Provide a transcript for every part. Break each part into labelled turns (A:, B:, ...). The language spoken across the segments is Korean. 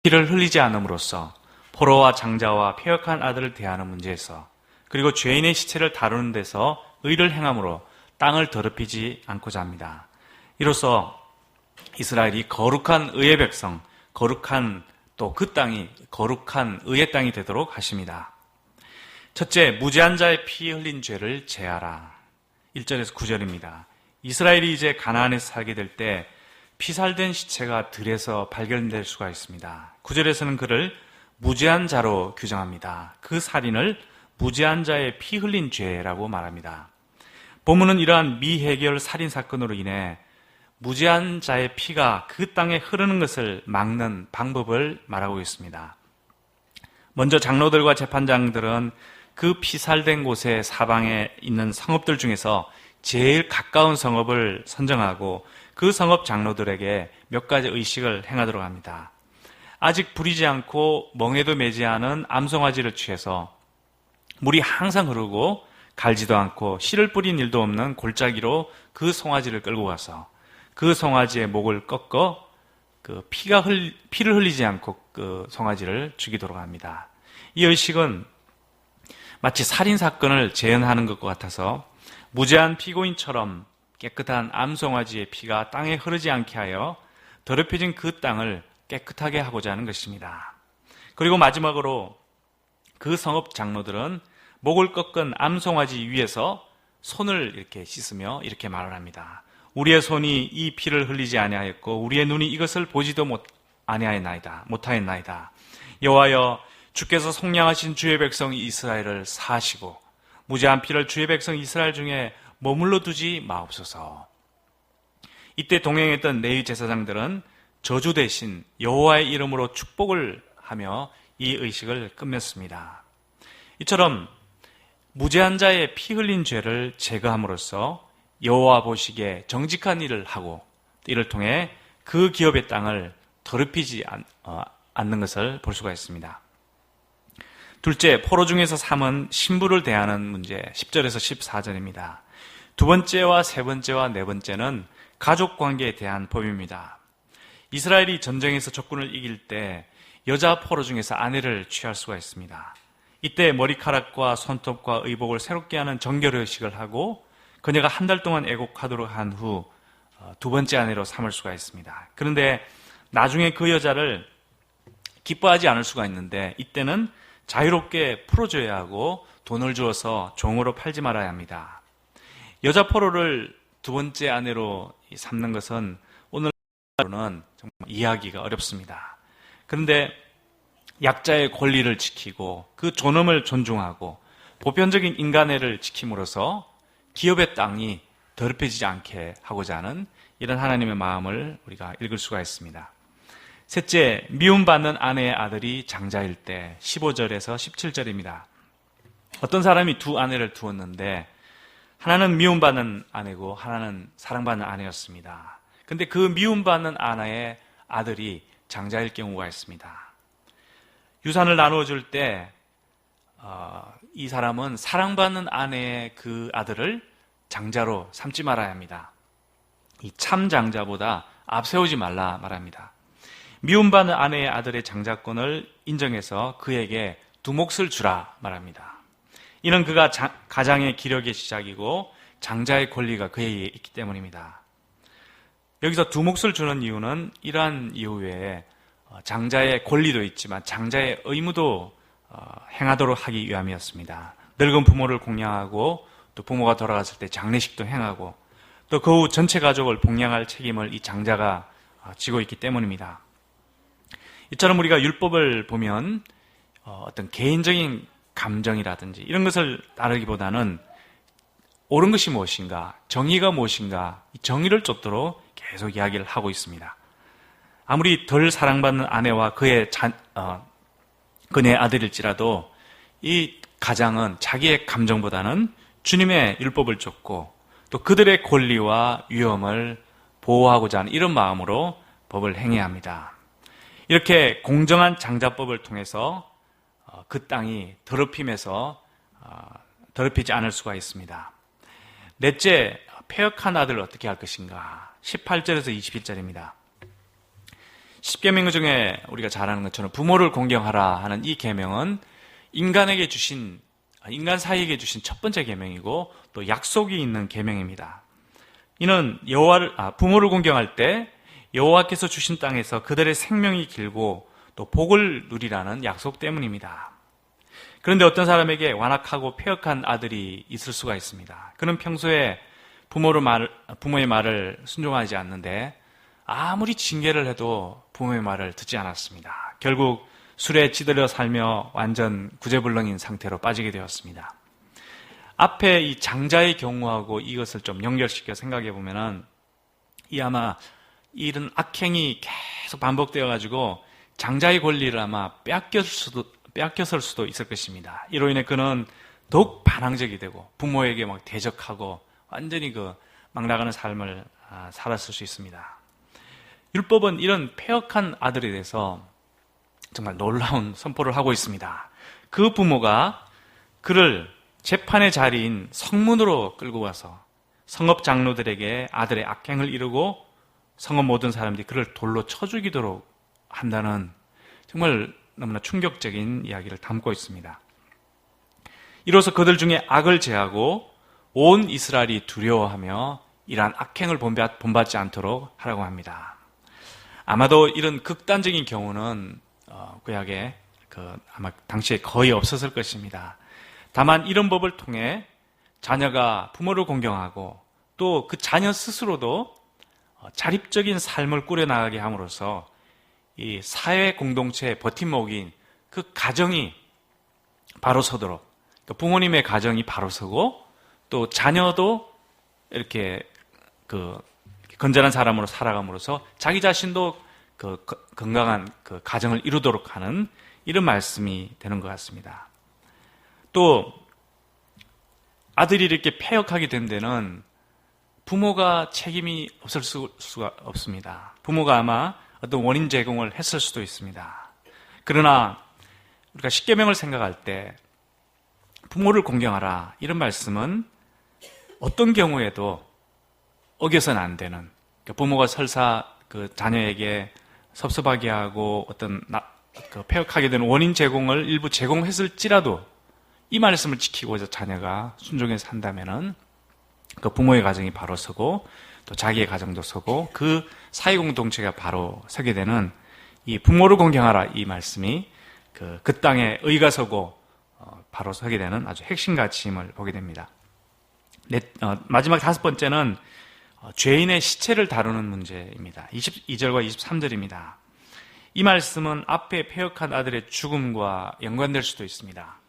A: 피를 흘리지 않음으로써 포로와 장자와 폐역한 아들을 대하는 문제에서, 그리고 죄인의 시체를 다루는 데서 의를 행함으로 땅을 더럽히지 않고자 합니다. 이로써 이스라엘이 거룩한 의의 백성, 거룩한 또 그 땅이 거룩한 의의 땅이 되도록 하십니다. 첫째, 무죄한 자의 피 흘린 죄를 제하라. 1절에서 9절입니다. 이스라엘이 이제 가나안에서 살게 될 때 피살된 시체가 들에서 발견될 수가 있습니다. 9절에서는 그를 무죄한 자로 규정합니다. 그 살인을 무죄한 자의 피 흘린 죄라고 말합니다. 본문은 이러한 미해결 살인 사건으로 인해 무죄한 자의 피가 그 땅에 흐르는 것을 막는 방법을 말하고 있습니다. 먼저 장로들과 재판장들은 그 피살된 곳의 사방에 있는 성읍들 중에서 제일 가까운 성읍을 선정하고 그 성읍 장로들에게 몇 가지 의식을 행하도록 합니다. 아직 부리지 않고 멍에도 매지 않은 암송아지를 취해서 물이 항상 흐르고 갈지도 않고 씨를 뿌린 일도 없는 골짜기로 그 송아지를 끌고 가서 그 송아지의 목을 꺾어 피를 흘리지 않고 그 송아지를 죽이도록 합니다. 이 의식은 마치 살인사건을 재현하는 것과 같아서 무죄한 피고인처럼 깨끗한 암송아지의 피가 땅에 흐르지 않게 하여 더럽혀진 그 땅을 깨끗하게 하고자 하는 것입니다. 그리고 마지막으로 그 성읍 장로들은 목을 꺾은 암송아지 위에서 손을 이렇게 씻으며 이렇게 말을 합니다. 우리의 손이 이 피를 흘리지 아니하였고 우리의 눈이 이것을 보지도 못하였나이다. 여호와여, 주께서 속량하신 주의 백성 이스라엘을 사하시고 무죄한 피를 주의 백성 이스라엘 중에 머물러 두지 마옵소서. 이때 동행했던 레위 제사장들은 저주 대신 여호와의 이름으로 축복을 하며 이 의식을 끝맺습니다. 이처럼 무죄한 자의 피 흘린 죄를 제거함으로써 여호와 보시기에 정직한 일을 하고 이를 통해 그 기업의 땅을 더럽히지 않는 것을 볼 수가 있습니다. 둘째, 포로 중에서 삼은 신부를 대하는 문제 10절에서 14절입니다. 두 번째와 세 번째와 네 번째는 가족 관계에 대한 법입니다. 이스라엘이 전쟁에서 적군을 이길 때 여자 포로 중에서 아내를 취할 수가 있습니다. 이때 머리카락과 손톱과 의복을 새롭게 하는 정결의식을 하고 그녀가 한 달 동안 애곡하도록 한 후 두 번째 아내로 삼을 수가 있습니다. 그런데 나중에 그 여자를 기뻐하지 않을 수가 있는데 이때는 자유롭게 풀어줘야 하고 돈을 주어서 종으로 팔지 말아야 합니다. 여자 포로를 두 번째 아내로 삼는 것은 오늘로는 정말 이해하기가 어렵습니다. 그런데 약자의 권리를 지키고 그 존엄을 존중하고 보편적인 인간애를 지킴으로써 기업의 땅이 더럽혀지지 않게 하고자 하는 이런 하나님의 마음을 우리가 읽을 수가 있습니다. 셋째, 미움받는 아내의 아들이 장자일 때 15절에서 17절입니다. 어떤 사람이 두 아내를 두었는데 하나는 미움받는 아내고 하나는 사랑받는 아내였습니다. 그런데 그 미움받는 아내의 아들이 장자일 경우가 있습니다. 유산을 나누어 줄 때 이 사람은 사랑받는 아내의 그 아들을 장자로 삼지 말아야 합니다. 이 참 장자보다 앞세우지 말라 말합니다. 미움받는 아내의 아들의 장자권을 인정해서 그에게 두 몫을 주라 말합니다. 이는 그가 가장의 기력의 시작이고 장자의 권리가 그에게 있기 때문입니다. 여기서 두 몫을 주는 이유는 이러한 이유 외에 장자의 권리도 있지만 장자의 의무도 행하도록 하기 위함이었습니다. 늙은 부모를 공양하고 또 부모가 돌아갔을 때 장례식도 행하고 또 그 후 전체 가족을 복양할 책임을 이 장자가 지고 있기 때문입니다. 이처럼 우리가 율법을 보면 어떤 개인적인 감정이라든지 이런 것을 따르기보다는 옳은 것이 무엇인가, 정의가 무엇인가, 이 정의를 쫓도록 계속 이야기를 하고 있습니다. 아무리 덜 사랑받는 아내와 그녀의 아들일지라도 이 가장은 자기의 감정보다는 주님의 율법을 쫓고 또 그들의 권리와 위엄을 보호하고자 하는 이런 마음으로 법을 행해야 합니다. 이렇게 공정한 장자법을 통해서 그 땅이 더럽히지 않을 수가 있습니다. 넷째, 폐역한 아들을 어떻게 할 것인가? 18절에서 21절입니다. 십계명 중에 우리가 잘 아는 것처럼 부모를 공경하라 하는 이 계명은 인간 사이에게 주신 첫 번째 계명이고 또 약속이 있는 계명입니다. 이는 부모를 공경할 때 여호와께서 주신 땅에서 그들의 생명이 길고 또 복을 누리라는 약속 때문입니다. 그런데 어떤 사람에게 완악하고 폐역한 아들이 있을 수가 있습니다. 그는 평소에 부모의 말을 순종하지 않는데 아무리 징계를 해도 부모의 말을 듣지 않았습니다. 결국 술에 찌들어 살며 완전 구제불능인 상태로 빠지게 되었습니다. 앞에 이 장자의 경우하고 이것을 좀 연결시켜 생각해 보면은 아마 이런 악행이 계속 반복되어 가지고 장자의 권리를 아마 빼앗겼을 수도 있을 것입니다. 이로 인해 그는 더욱 반항적이 되고 부모에게 막 대적하고 완전히 막 나가는 삶을 살았을 수 있습니다. 율법은 이런 폐역한 아들에 대해서 정말 놀라운 선포를 하고 있습니다. 그 부모가 그를 재판의 자리인 성문으로 끌고 와서 성읍 장로들에게 아들의 악행을 이루고 성읍 모든 사람들이 그를 돌로 쳐 죽이도록 한다는 정말 너무나 충격적인 이야기를 담고 있습니다. 이로써 그들 중에 악을 제하고 온 이스라엘이 두려워하며 이러한 악행을 본받지 않도록 하라고 합니다. 아마도 이런 극단적인 경우는 구약에 아마 당시에 거의 없었을 것입니다. 다만 이런 법을 통해 자녀가 부모를 공경하고 또 그 자녀 스스로도 자립적인 삶을 꾸려나가게 함으로써 이 사회 공동체의 버팀목인 그 가정이 바로 서도록, 부모님의 가정이 바로 서고 또 자녀도 이렇게 건전한 사람으로 살아감으로써 자기 자신도 건강한 가정을 이루도록 하는 이런 말씀이 되는 것 같습니다. 또 아들이 이렇게 폐역하게 된 데는 부모가 책임이 없을 수가 없습니다. 부모가 아마 어떤 원인 제공을 했을 수도 있습니다. 그러나 우리가 십계명을 생각할 때 부모를 공경하라 이런 말씀은 어떤 경우에도 어겨서는 안 되는, 부모가 설사 자녀에게 섭섭하게 하고 어떤 폐역하게 되는 원인 제공을 일부 제공했을지라도 이 말씀을 지키고자 자녀가 순종해서 한다면은 그 부모의 가정이 바로 서고 또 자기의 가정도 서고 그 사회 공동체가 바로 서게 되는 이 부모를 공경하라 이 말씀이 그 땅에 의가 서고 바로 서게 되는 아주 핵심 가치임을 보게 됩니다. 마지막 다섯 번째는 죄인의 시체를 다루는 문제입니다. 22절과 23절입니다. 이 말씀은 앞에 폐역한 아들의 죽음과 연관될 수도 있습니다.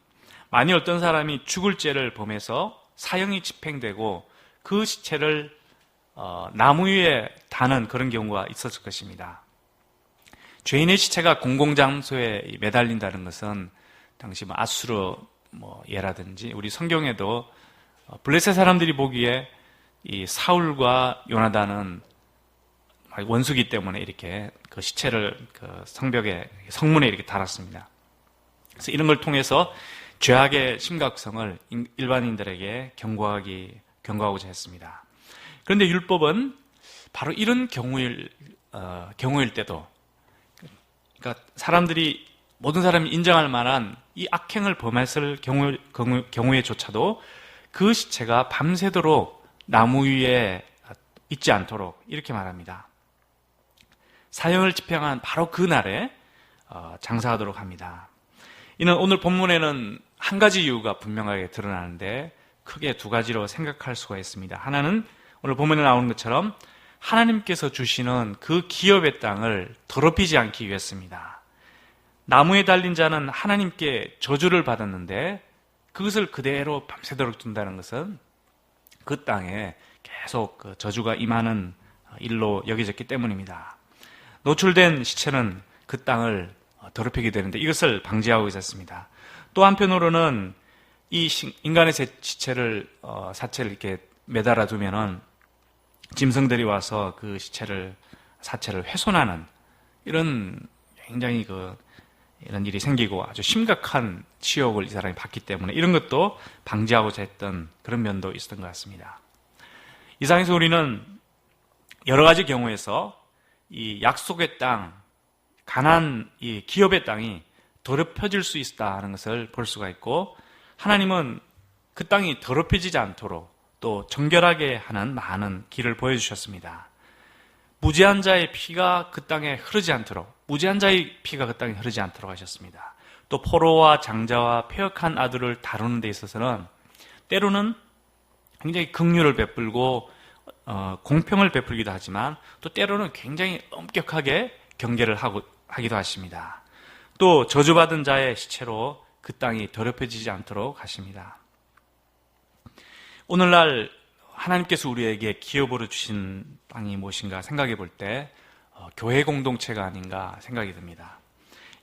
A: 만일 어떤 사람이 죽을 죄를 범해서 사형이 집행되고 그 시체를 나무 위에 다는 그런 경우가 있었을 것입니다. 죄인의 시체가 공공장소에 매달린다는 것은 당시 아수르 예라든지 우리 성경에도 블레셋 사람들이 보기에 이 사울과 요나단은 원수기 때문에 이렇게 그 시체를 성문에 이렇게 달았습니다. 그래서 이런 걸 통해서 죄악의 심각성을 일반인들에게 경고하고자 했습니다. 그런데 율법은 바로 이런 경우일 때도, 그러니까 모든 사람이 인정할 만한 이 악행을 범했을 경우에조차도 그 시체가 밤새도록 나무 위에 있지 않도록 이렇게 말합니다. 사형을 집행한 바로 그 날에 장사하도록 합니다. 이는 오늘 본문에는 한 가지 이유가 분명하게 드러나는데 크게 두 가지로 생각할 수가 있습니다. 하나는 오늘 본문에 나오는 것처럼 하나님께서 주시는 그 기업의 땅을 더럽히지 않기 위해서입니다. 나무에 달린 자는 하나님께 저주를 받았는데 그것을 그대로 밤새도록 둔다는 것은 그 땅에 계속 저주가 임하는 일로 여겨졌기 때문입니다. 노출된 시체는 그 땅을 더럽히게 되는데 이것을 방지하고 있었습니다. 또 한편으로는 이 인간의 사체를 이렇게 매달아 두면은 짐승들이 와서 그 사체를 훼손하는 이런 굉장히 이런 일이 생기고 아주 심각한 치욕을 이 사람이 받기 때문에 이런 것도 방지하고자 했던 그런 면도 있었던 것 같습니다. 이상에서 우리는 여러 가지 경우에서 이 약속의 땅, 가나안 이 기업의 땅이 더럽혀질 수 있다 하는 것을 볼 수가 있고, 하나님은 그 땅이 더럽혀지지 않도록 또 정결하게 하는 많은 길을 보여주셨습니다. 무죄한 자의 피가 그 땅에 흐르지 않도록, 무죄한 자의 피가 그 땅에 흐르지 않도록 하셨습니다. 또 포로와 장자와 폐역한 아들을 다루는 데 있어서는 때로는 굉장히 긍휼을 베풀고 공평을 베풀기도 하지만 또 때로는 굉장히 엄격하게 경계를 하기도 하십니다. 또 저주받은 자의 시체로 그 땅이 더럽혀지지 않도록 하십니다. 오늘날 하나님께서 우리에게 기업으로 주신 땅이 무엇인가 생각해 볼 때 교회 공동체가 아닌가 생각이 듭니다.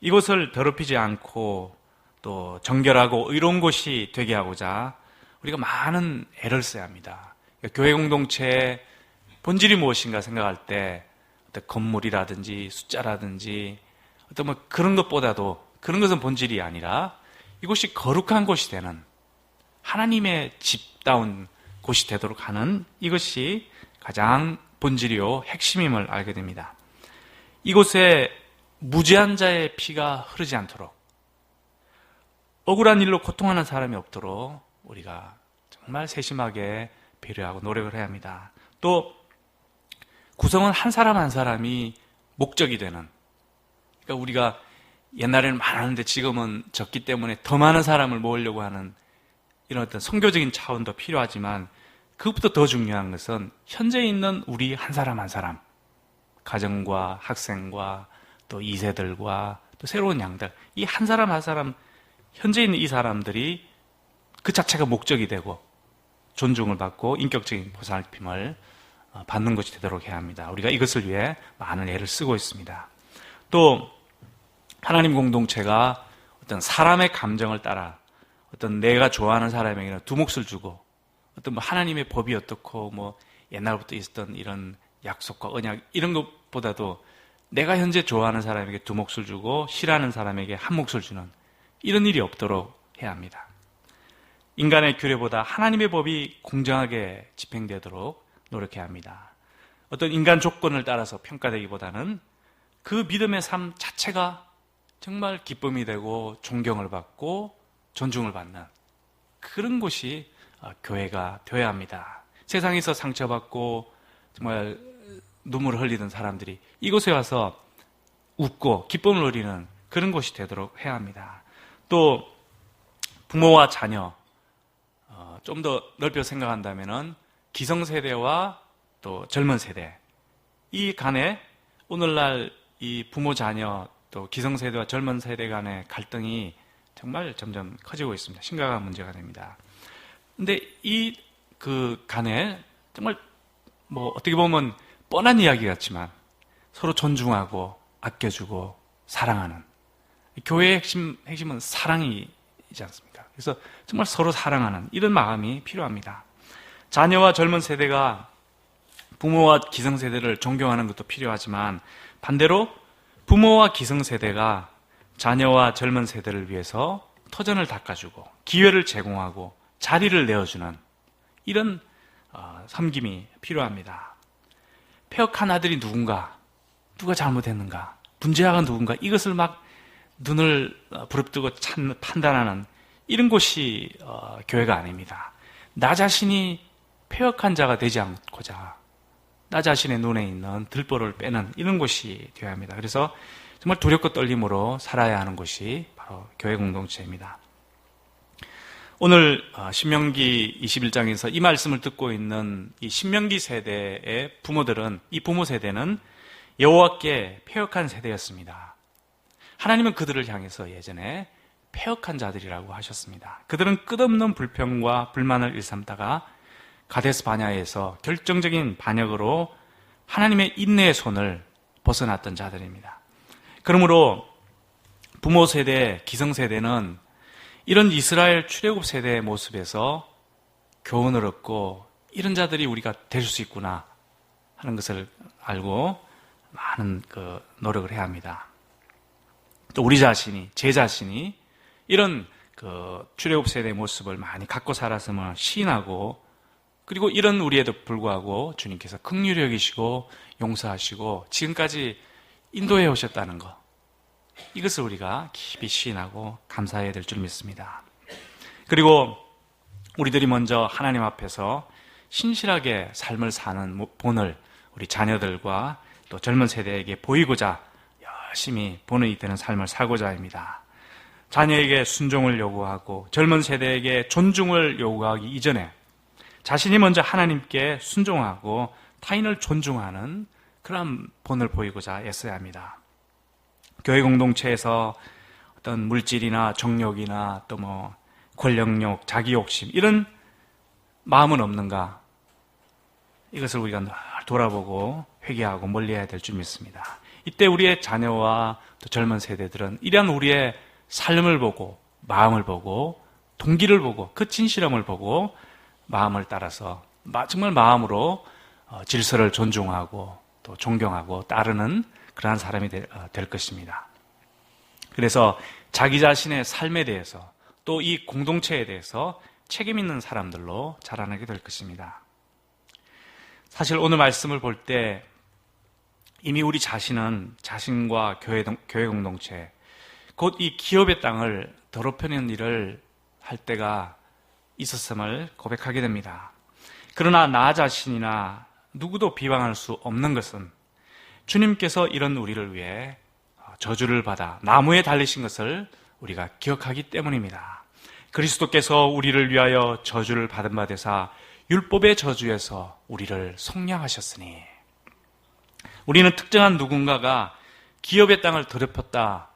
A: 이곳을 더럽히지 않고 또 정결하고 의로운 곳이 되게 하고자 우리가 많은 애를 써야 합니다. 교회 공동체의 본질이 무엇인가 생각할 때 어떤 건물이라든지 숫자라든지 어떤 뭐 그런 것보다도 그런 것은 본질이 아니라 이곳이 거룩한 곳이 되는 하나님의 집다운 곳이 되도록 하는 이것이 가장 본질이요 핵심임을 알게 됩니다. 이곳에 무죄한 자의 피가 흐르지 않도록, 억울한 일로 고통하는 사람이 없도록 우리가 정말 세심하게 배려하고 노력을 해야 합니다. 또 구성원 한 사람 한 사람이 목적이 되는, 그러니까 우리가 옛날에는 많았는데 지금은 적기 때문에 더 많은 사람을 모으려고 하는 이런 어떤 선교적인 차원도 필요하지만, 그것보다 더 중요한 것은 현재 있는 우리 한 사람 한 사람, 가정과 학생과 또 2세들과 또 새로운 양들, 이 한 사람 한 사람, 현재 있는 이 사람들이 그 자체가 목적이 되고 존중을 받고 인격적인 보살핌을 받는 것이 되도록 해야 합니다. 우리가 이것을 위해 많은 애를 쓰고 있습니다. 또 하나님 공동체가 어떤 사람의 감정을 따라 어떤 내가 좋아하는 사람에게는 두 몫을 주고, 어떤 뭐 하나님의 법이 어떻고 뭐 옛날부터 있었던 이런 약속과 언약 이런 것보다도 내가 현재 좋아하는 사람에게 두 몫을 주고 싫어하는 사람에게 한 몫을 주는 이런 일이 없도록 해야 합니다. 인간의 규례보다 하나님의 법이 공정하게 집행되도록 노력해야 합니다. 어떤 인간 조건을 따라서 평가되기보다는 그 믿음의 삶 자체가 정말 기쁨이 되고 존경을 받고 존중을 받는 그런 곳이 교회가 되어야 합니다. 세상에서 상처받고 정말 눈물을 흘리던 사람들이 이곳에 와서 웃고 기쁨을 누리는 그런 곳이 되도록 해야 합니다. 또 부모와 자녀, 좀 더 넓혀 생각한다면은 기성세대와 또 젊은 세대, 이 간에 오늘날 이 부모 자녀 또 기성세대와 젊은 세대 간의 갈등이 정말 점점 커지고 있습니다. 심각한 문제가 됩니다. 근데 이 그 간에 정말 뭐 어떻게 보면 뻔한 이야기 같지만 서로 존중하고 아껴주고 사랑하는, 교회의 핵심은 사랑이지 않습니까? 그래서 정말 서로 사랑하는 이런 마음이 필요합니다. 자녀와 젊은 세대가 부모와 기성세대를 존경하는 것도 필요하지만, 반대로 부모와 기성세대가 자녀와 젊은 세대를 위해서 터전을 닦아주고 기회를 제공하고 자리를 내어주는 이런 섬김이 필요합니다. 폐역한 아들이 누군가, 누가 잘못했는가, 문제아가 누군가, 이것을 막 눈을 부릅뜨고 판단하는 이런 곳이 교회가 아닙니다. 나 자신이 폐역한 자가 되지 않고자 나 자신의 눈에 있는 들보를 빼는 이런 곳이 되어야 합니다. 그래서 정말 두렵고 떨림으로 살아야 하는 곳이 바로 교회 공동체입니다. 오늘 신명기 21장에서 이 말씀을 듣고 있는 이 신명기 세대의 부모들은, 이 부모 세대는 여호와께 폐역한 세대였습니다. 하나님은 그들을 향해서 예전에 폐역한 자들이라고 하셨습니다. 그들은 끝없는 불평과 불만을 일삼다가 가데스 바냐에서 결정적인 반역으로 하나님의 인내의 손을 벗어났던 자들입니다. 그러므로 부모 세대, 기성 세대는 이런 이스라엘 출애굽 세대의 모습에서 교훈을 얻고 이런 자들이 우리가 될 수 있구나 하는 것을 알고 많은 노력을 해야 합니다. 또 우리 자신이, 제 자신이 이런 출애굽 세대의 모습을 많이 갖고 살았음을 시인하고, 그리고 이런 우리에도 불구하고 주님께서 긍휼히 여기시고 용서하시고 지금까지 인도해 오셨다는 것, 이것을 우리가 깊이 시인하고 감사해야 될 줄 믿습니다. 그리고 우리들이 먼저 하나님 앞에서 신실하게 삶을 사는 본을 우리 자녀들과 또 젊은 세대에게 보이고자 열심히 본이 되는 삶을 살고자 합니다. 자녀에게 순종을 요구하고 젊은 세대에게 존중을 요구하기 이전에 자신이 먼저 하나님께 순종하고 타인을 존중하는 그런 본을 보이고자 애써야 합니다. 교회 공동체에서 어떤 물질이나 정욕이나 또 권력욕, 자기 욕심 이런 마음은 없는가? 이것을 우리가 늘 돌아보고 회개하고 멀리해야 될 줄 믿습니다. 이때 우리의 자녀와 또 젊은 세대들은 이러한 우리의 삶을 보고 마음을 보고 동기를 보고 그 진실함을 보고 마음을 따라서 정말 마음으로 질서를 존중하고 또 존경하고 따르는 그러한 사람이 될 것입니다. 그래서 자기 자신의 삶에 대해서 또 이 공동체에 대해서 책임 있는 사람들로 자라나게 될 것입니다. 사실 오늘 말씀을 볼 때 이미 우리 자신은 자신과 교회 공동체 곧 이 기업의 땅을 더럽히는 일을 할 때가 있었음을 고백하게 됩니다. 그러나 나 자신이나 누구도 비방할 수 없는 것은 주님께서 이런 우리를 위해 저주를 받아 나무에 달리신 것을 우리가 기억하기 때문입니다. 그리스도께서 우리를 위하여 저주를 받은 바 되사 율법의 저주에서 우리를 속량하셨으니 우리는 특정한 누군가가 기업의 땅을 더럽혔다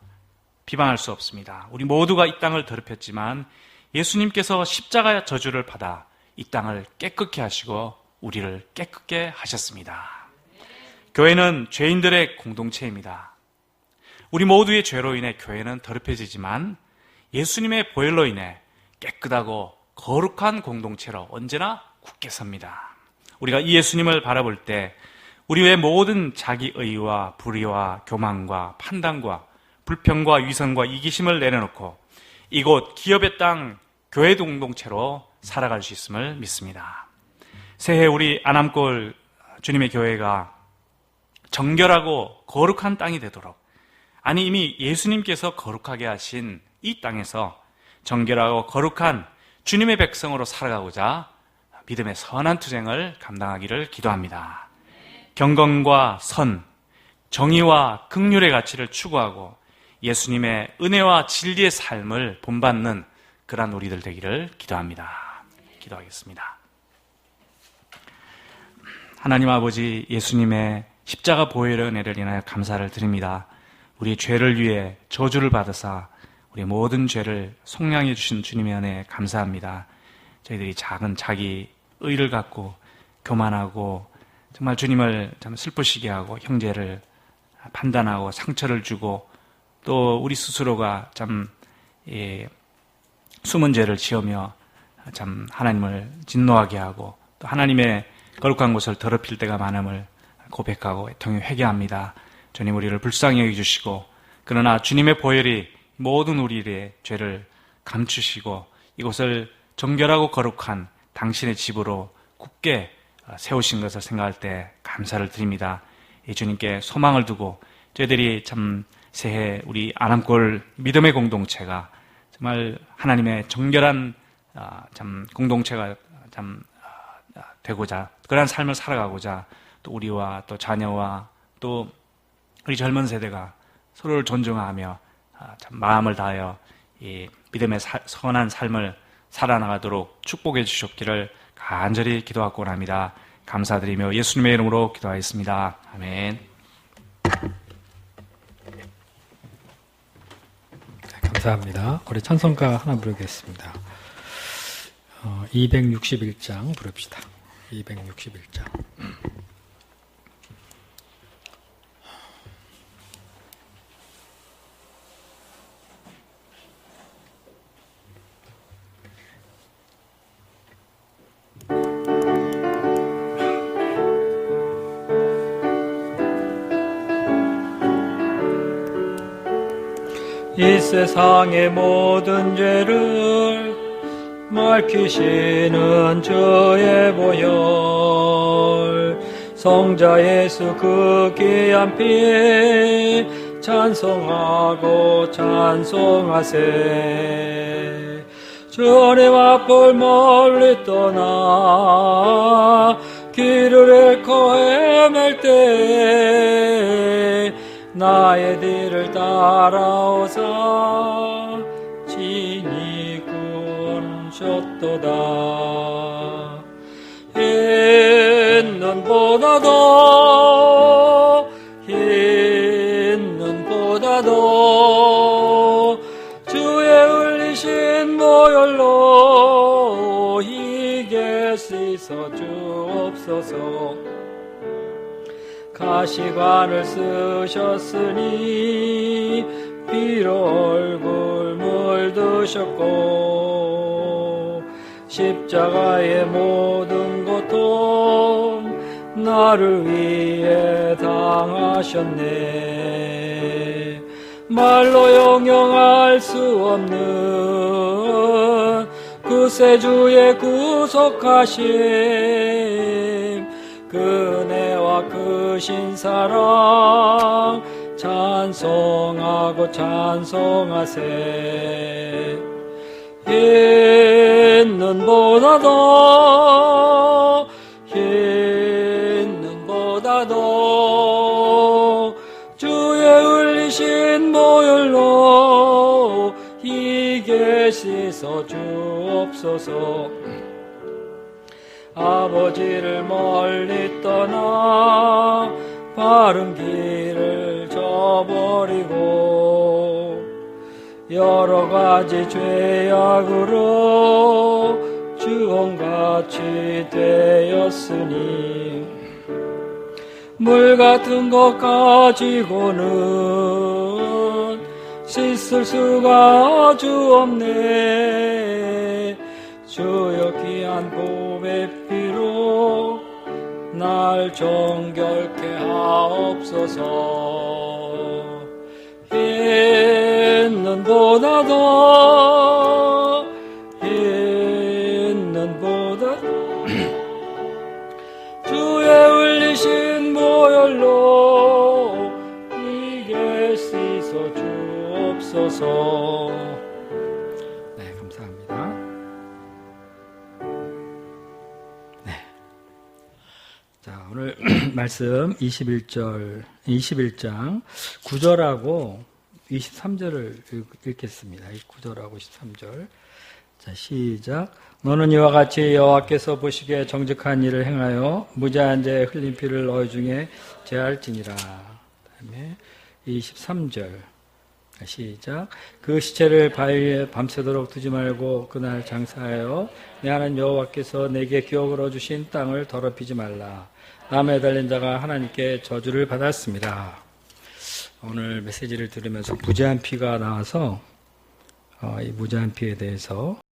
A: 비방할 수 없습니다. 우리 모두가 이 땅을 더럽혔지만 예수님께서 십자가의 저주를 받아 이 땅을 깨끗게 하시고 우리를 깨끗게 하셨습니다. 교회는 죄인들의 공동체입니다. 우리 모두의 죄로 인해 교회는 더럽혀지지만 예수님의 보혈로 인해 깨끗하고 거룩한 공동체로 언제나 굳게 섭니다. 우리가 이 예수님을 바라볼 때 우리의 모든 자기의와 불의와 교만과 판단과 불평과 위선과 이기심을 내려놓고 이곳 기업의 땅 교회 공동체로 살아갈 수 있음을 믿습니다. 새해 우리 안암골 주님의 교회가 정결하고 거룩한 땅이 되도록 아니 이미 예수님께서 거룩하게 하신 이 땅에서 정결하고 거룩한 주님의 백성으로 살아가고자 믿음의 선한 투쟁을 감당하기를 기도합니다. 경건과 선, 정의와 긍휼의 가치를 추구하고 예수님의 은혜와 진리의 삶을 본받는 그러한 우리들 되기를 기도합니다. 기도하겠습니다. 하나님 아버지 예수님의 십자가 보혈의 은혜를 인하여 감사를 드립니다. 우리의 죄를 위해 저주를 받으사 우리 모든 죄를 속량해 주신 주님의 은혜에 감사합니다. 저희들이 작은 자기 의를 갖고 교만하고 정말 주님을 참 슬프시게 하고 형제를 판단하고 상처를 주고 또 우리 스스로가 참 숨은 죄를 지으며 참 하나님을 진노하게 하고 또 하나님의 거룩한 곳을 더럽힐 때가 많음을 고백하고 애통히 회개합니다. 주님 우리를 불쌍히 여겨주시고 그러나 주님의 보혈이 모든 우리의 죄를 감추시고 이곳을 정결하고 거룩한 당신의 집으로 굳게 세우신 것을 생각할 때 감사를 드립니다. 이 주님께 소망을 두고 저희들이 참 새해 우리 안암골 믿음의 공동체가 정말 하나님의 정결한 참 공동체가 참 되고자 그러한 삶을 살아가고자 또 우리와 또 자녀와 또 우리 젊은 세대가 서로를 존중하며 참 마음을 다하여 이 믿음의 선한 삶을 살아나가도록 축복해 주셨기를 간절히 기도하고 합니다. 감사드리며 예수님의 이름으로 기도하겠습니다. 아멘.
B: 감사합니다. 우리 찬송가 하나 부르겠습니다. 261장 부릅시다. 261장.
C: 이 세상의 모든 죄를 밝히시는 저의 보혈 성자 예수 그 귀한 피 찬송하고 찬송하세. 주님 앞을 멀리 떠나 길을 잃고 헤맬 때 나의 뒤를 따라오사 진이 구원하셨도다. 흰 눈보다도 주의 흘리신 보혈로 희게 씻어 주옵소서. 가시관을 쓰셨으니 피로 얼굴 물드셨고 십자가의 모든 고통 나를 위해 당하셨네. 말로 영영할 수 없는 구세주의 구속하심, 그네와 크신 사랑 찬송하고 찬송하세. 흰 눈보다도 주의 흘리신 보혈로 희게 씻어 주옵소서. 아버지를 멀리 떠나 바른 길을 저버리고 여러 가지 죄악으로 주홍같이 되었으니 물 같은 것 가지고는 씻을 수가 주 없네. 주여 귀한 보배 피로 날 정결케 하옵소서. 흰 눈보다도 주의 흘리신 보혈로 이게 씻어 주옵소서.
B: 네, 감사합니다. 네. 자, 오늘 말씀 21장 9절하고 23절을 읽겠습니다. 9절하고 23절. 자, 시작. 너는 이와 같이 여호와께서 보시기에 정직한 일을 행하여 무죄한 자의 흘린 피를 너희 중에 제할지니라. 그다음에 23절. 시작. 그 시체를 바위에 밤새도록 두지 말고 그날 장사하여 내 하나님 여호와께서 내게 기업으로 주신 땅을 더럽히지 말라. 남에 달린 자가 하나님께 저주를 받았습니다. 오늘 메시지를 들으면서 무죄한 피가 나와서 이 무죄한 피에 대해서